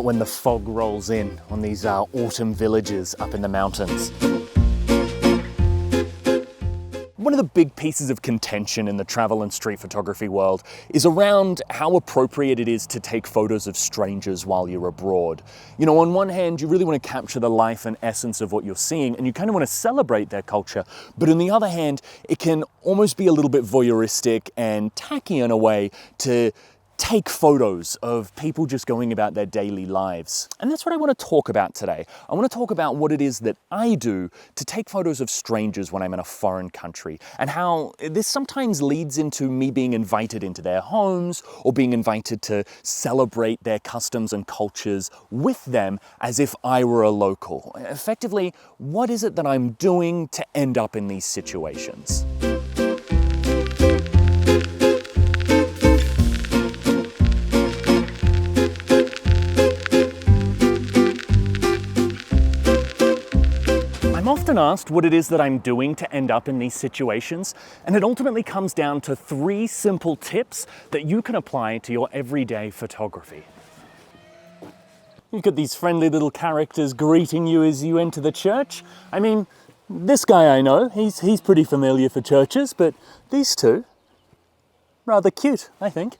it when the fog rolls in on these autumn villages up in the mountains. One of the big pieces of contention in the travel and street photography world is around how appropriate it is to take photos of strangers while you're abroad. You know, on one hand, you really want to capture the life and essence of what you're seeing, and you kind of want to celebrate their culture. But on the other hand, it can almost be a little bit voyeuristic and tacky in a way to take photos of people just going about their daily lives. And that's what I want to talk about today. I want to talk about what it is that I do to take photos of strangers when I'm in a foreign country, and how this sometimes leads into me being invited into their homes or being invited to celebrate their customs and cultures with them as if I were a local. Effectively, what is it that I'm doing to end up in these situations? I'm often asked what it is that I'm doing to end up in these situations, and it ultimately comes down to 3 simple tips that you can apply to your everyday photography. You've got these friendly little characters greeting you as you enter the church. I mean, this guy I know, he's pretty familiar for churches, but these two, rather cute, I think.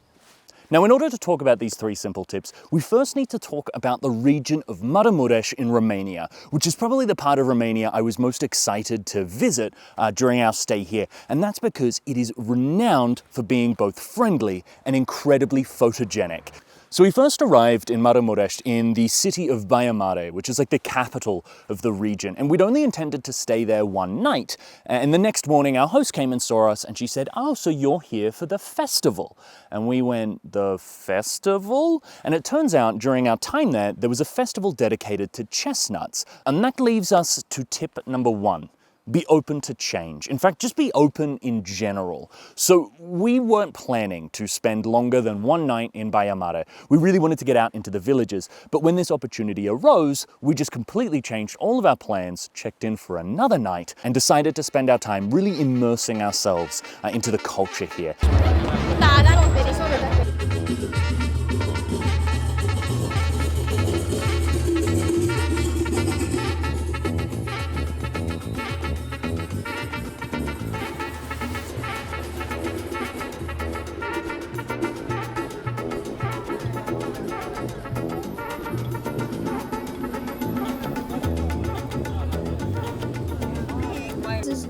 Now, in order to talk about these 3 simple tips, we first need to talk about the region of Maramuresh in Romania, which is probably the part of Romania I was most excited to visit during our stay here. And that's because it is renowned for being both friendly and incredibly photogenic. So we first arrived in Maramuresh in the city of Baia Mare, which is like the capital of the region. And we'd only intended to stay there one night. And the next morning, our host came and saw us and she said, "Oh, so you're here for the festival?" And we went, "The festival?" And it turns out during our time there was a festival dedicated to chestnuts. And that leaves us to tip number 1. Be open to change. In fact, just be open in general. So we weren't planning to spend longer than one night in Baia Mare. We really wanted to get out into the villages, but when this opportunity arose, we just completely changed all of our plans, checked in for another night, and decided to spend our time really immersing ourselves into the culture here.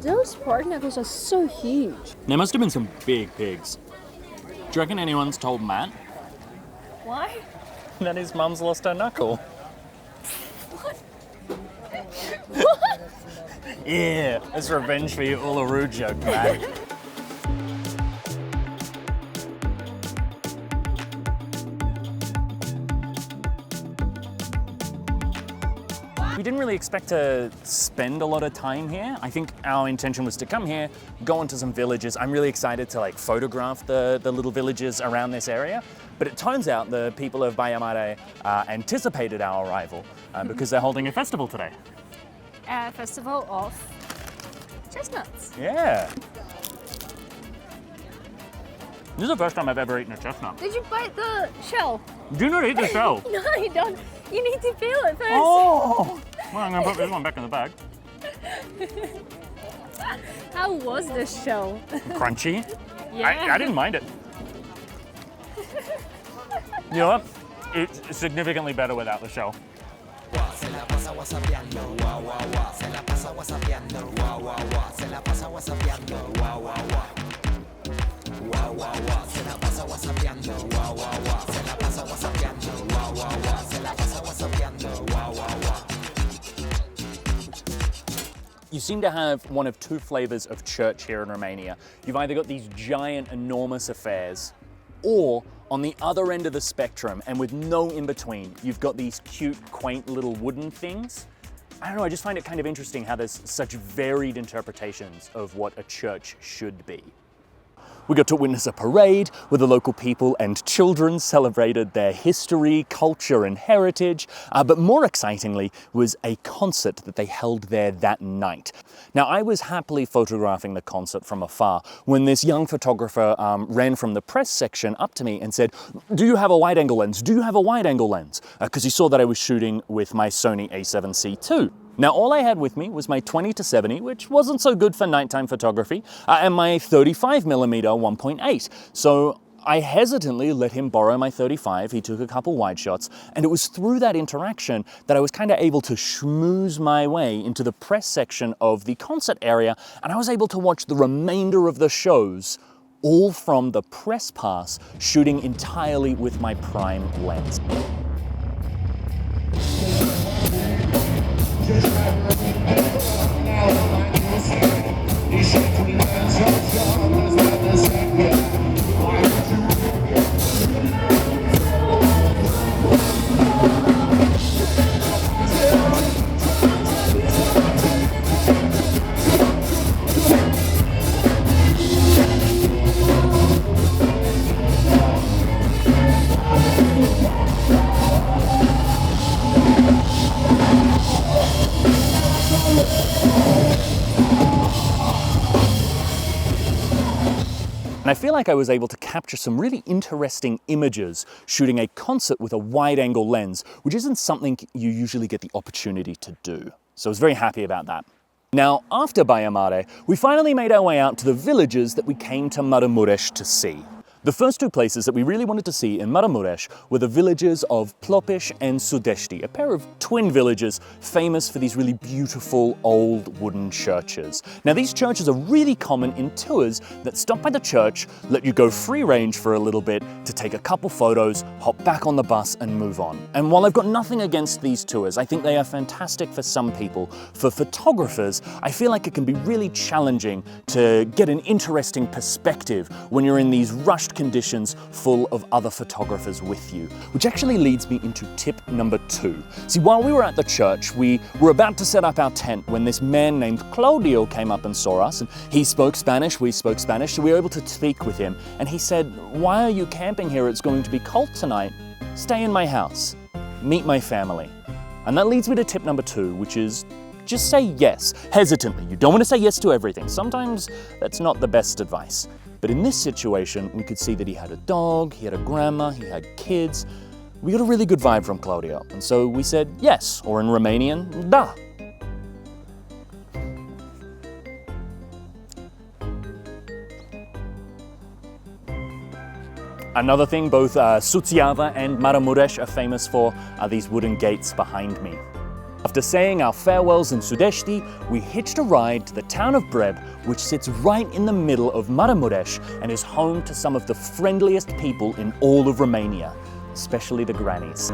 Those pork knuckles are so huge. There must have been some big pigs. Do you reckon anyone's told Matt Why? that his mum's lost her knuckle? What? What? Yeah, it's revenge for your Uluru joke, Matt. We didn't really expect to spend a lot of time here. I think our intention was to come here, go into some villages. I'm really excited to photograph the little villages around this area. But it turns out the people of Baia Mare anticipated our arrival because they're holding a festival today. A festival of chestnuts. Yeah. This is the first time I've ever eaten a chestnut. Did you bite the shell? Do not eat the shell. No, you don't. You need to peel it first. Oh! Well, I'm going to put this one back in the bag. How was the shell? Crunchy. Yeah. I didn't mind it. You know what? It's significantly better without the shell. You seem to have one of 2 flavors of church here in Romania. You've either got these giant, enormous affairs, or on the other end of the spectrum, and with no in-between, you've got these cute, quaint little wooden things. I don't know, I just find it kind of interesting how there's such varied interpretations of what a church should be. We got to witness a parade where the local people and children celebrated their history, culture, and heritage. But more excitingly was a concert that they held there that night. Now, I was happily photographing the concert from afar when this young photographer ran from the press section up to me and said, "Do you have a wide-angle lens? Do you have a wide-angle lens?" Because he saw that I was shooting with my Sony a7C II. Now, all I had with me was my 20-70, which wasn't so good for nighttime photography, and my 35mm 1.8. So I hesitantly let him borrow my 35, he took a couple wide shots, and it was through that interaction that I was kind of able to schmooze my way into the press section of the concert area, and I was able to watch the remainder of the shows all from the press pass, shooting entirely with my prime lens. And I feel like I was able to capture some really interesting images shooting a concert with a wide-angle lens, which isn't something you usually get the opportunity to do. So I was very happy about that. Now, after Baia Mare, we finally made our way out to the villages that we came to Maramuresh to see. The first two places that we really wanted to see in Maramuresh were the villages of Plopish and Sudeshti, a pair of twin villages famous for these really beautiful old wooden churches. Now, these churches are really common in tours that stop by the church, let you go free range for a little bit to take a couple photos, hop back on the bus and move on. And while I've got nothing against these tours, I think they are fantastic for some people. For photographers, I feel like it can be really challenging to get an interesting perspective when you're in these rushed conditions full of other photographers with you. Which actually leads me into tip number 2. See, while we were at the church, we were about to set up our tent when this man named Claudio came up and saw us, and he spoke Spanish, we spoke Spanish, so we were able to speak with him. And he said, "Why are you camping here? It's going to be cold tonight. Stay in my house. Meet my family." And that leads me to tip number 2, which is just say yes, hesitantly. You don't want to say yes to everything. Sometimes that's not the best advice. But in this situation, we could see that he had a dog, he had a grandma, he had kids. We got a really good vibe from Claudio, and so we said yes, or in Romanian, da. Another thing both Suceava and Maramuresh are famous for are these wooden gates behind me. After saying our farewells in Sudeshti, we hitched a ride to the town of Breb, which sits right in the middle of Maramuresh and is home to some of the friendliest people in all of Romania, especially the grannies.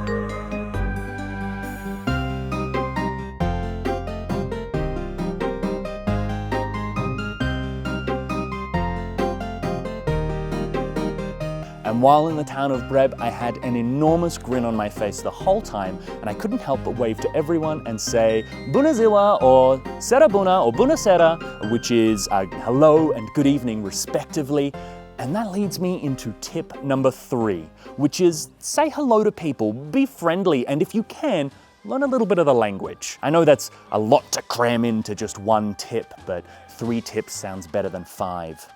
And while in the town of Breb, I had an enormous grin on my face the whole time, and I couldn't help but wave to everyone and say Bună ziua or Sera bună or Bună sera, which is hello and good evening respectively. And that leads me into tip number 3, which is say hello to people, be friendly, and if you can, learn a little bit of the language. I know that's a lot to cram into just one tip, but 3 tips sounds better than 5.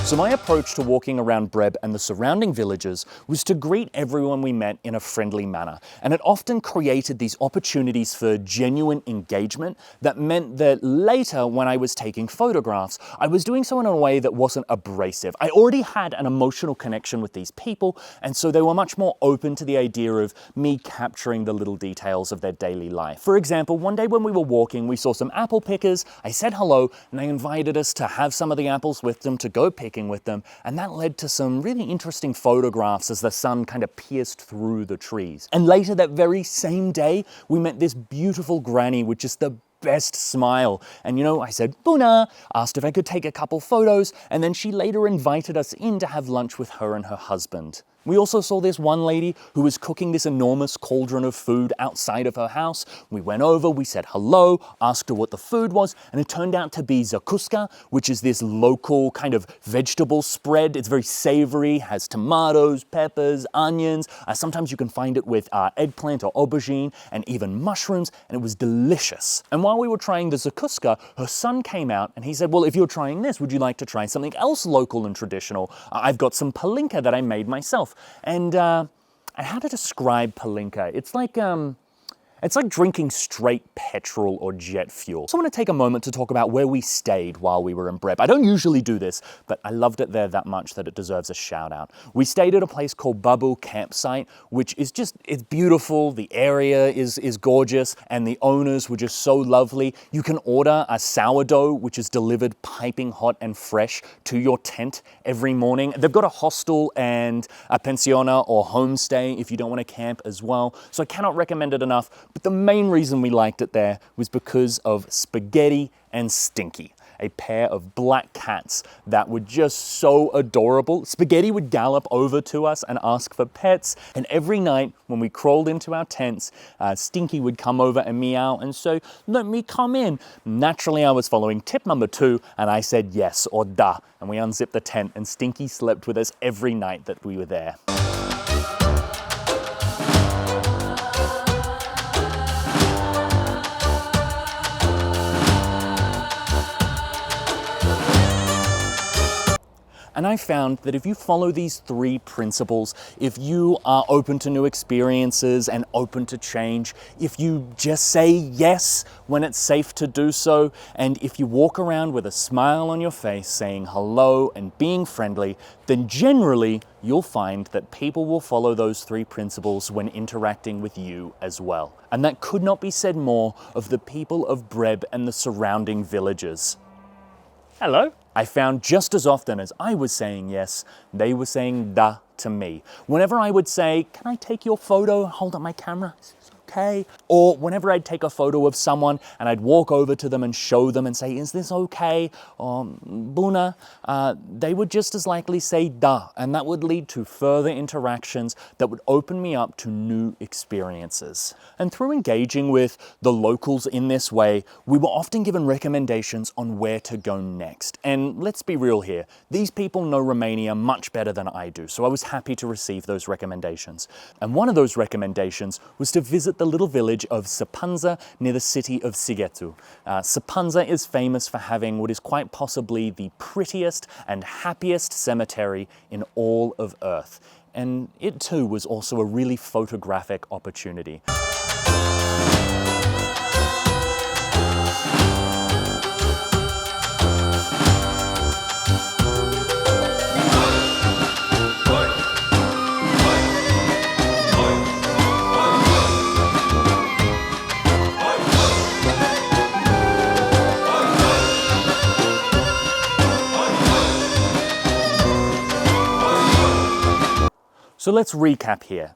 So my approach to walking around Breb and the surrounding villages was to greet everyone we met in a friendly manner. And it often created these opportunities for genuine engagement that meant that later when I was taking photographs, I was doing so in a way that wasn't abrasive. I already had an emotional connection with these people, and so they were much more open to the idea of me capturing the little details of their daily life. For example, one day when we were walking, we saw some apple pickers, I said hello, and they invited us to have some of the apples with them, to go picking with them, and that led to some really interesting photographs as the sun kind of pierced through the trees. And later that very same day, we met this beautiful granny with just the best smile. And you know, I said Bună, asked if I could take a couple photos, and then she later invited us in to have lunch with her and her husband. We also saw this one lady who was cooking this enormous cauldron of food outside of her house. We went over, we said hello, asked her what the food was, and it turned out to be zakuska, which is this local kind of vegetable spread. It's very savory, has tomatoes, peppers, onions. Sometimes you can find it with eggplant or aubergine and even mushrooms, and it was delicious. And while we were trying the zakuska, her son came out and he said, well, if you're trying this, would you like to try something else local and traditional? I've got some palinka that I made myself. And how to describe palinka? It's like drinking straight petrol or jet fuel. So I want to take a moment to talk about where we stayed while we were in Breb. I don't usually do this, but I loved it there that much that it deserves a shout out. We stayed at a place called Babu Campsite, which is it's beautiful, the area is gorgeous, and the owners were just so lovely. You can order a sourdough, which is delivered piping hot and fresh to your tent every morning. They've got a hostel and a pensiona or homestay if you don't want to camp as well. So I cannot recommend it enough. But the main reason we liked it there was because of Spaghetti and Stinky, a pair of black cats that were just so adorable. Spaghetti would gallop over to us and ask for pets, and every night when we crawled into our tents, Stinky would come over and meow and say, let me come in. Naturally, I was following tip number 2, and I said yes or da, and we unzipped the tent, and Stinky slept with us every night that we were there. And I found that if you follow these 3 principles, if you are open to new experiences and open to change, if you just say yes when it's safe to do so, and if you walk around with a smile on your face saying hello and being friendly, then generally you'll find that people will follow those 3 principles when interacting with you as well. And that could not be said more of the people of Breb and the surrounding villages. Hello. I found just as often as I was saying yes, they were saying da to me. Whenever I would say, can I take your photo, hold up my camera? Okay. Or whenever I'd take a photo of someone and I'd walk over to them and show them and say, is this okay? Or Buna, they would just as likely say da, and that would lead to further interactions that would open me up to new experiences. And through engaging with the locals in this way, we were often given recommendations on where to go next. And let's be real here, these people know Romania much better than I do, so I was happy to receive those recommendations. And one of those recommendations was to visit the little village of Săpanza near the city of Sighetu. Săpanza is famous for having what is quite possibly the prettiest and happiest cemetery in all of Earth. And it too was also a really photographic opportunity. So let's recap here.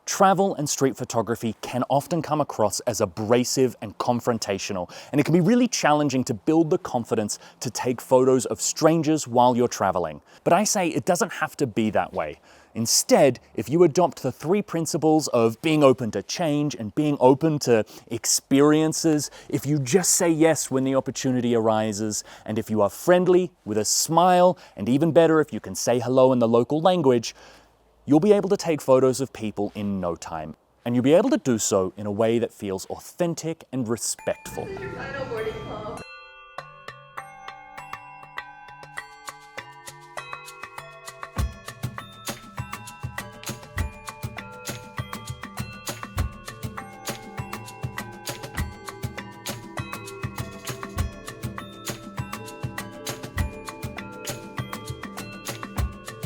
Travel and street photography can often come across as abrasive and confrontational, and it can be really challenging to build the confidence to take photos of strangers while you're traveling. But I say it doesn't have to be that way. Instead, if you adopt the 3 principles of being open to change and being open to experiences, if you just say yes when the opportunity arises, and if you are friendly with a smile, and even better if you can say hello in the local language, you'll be able to take photos of people in no time. And you'll be able to do so in a way that feels authentic and respectful. Final boarding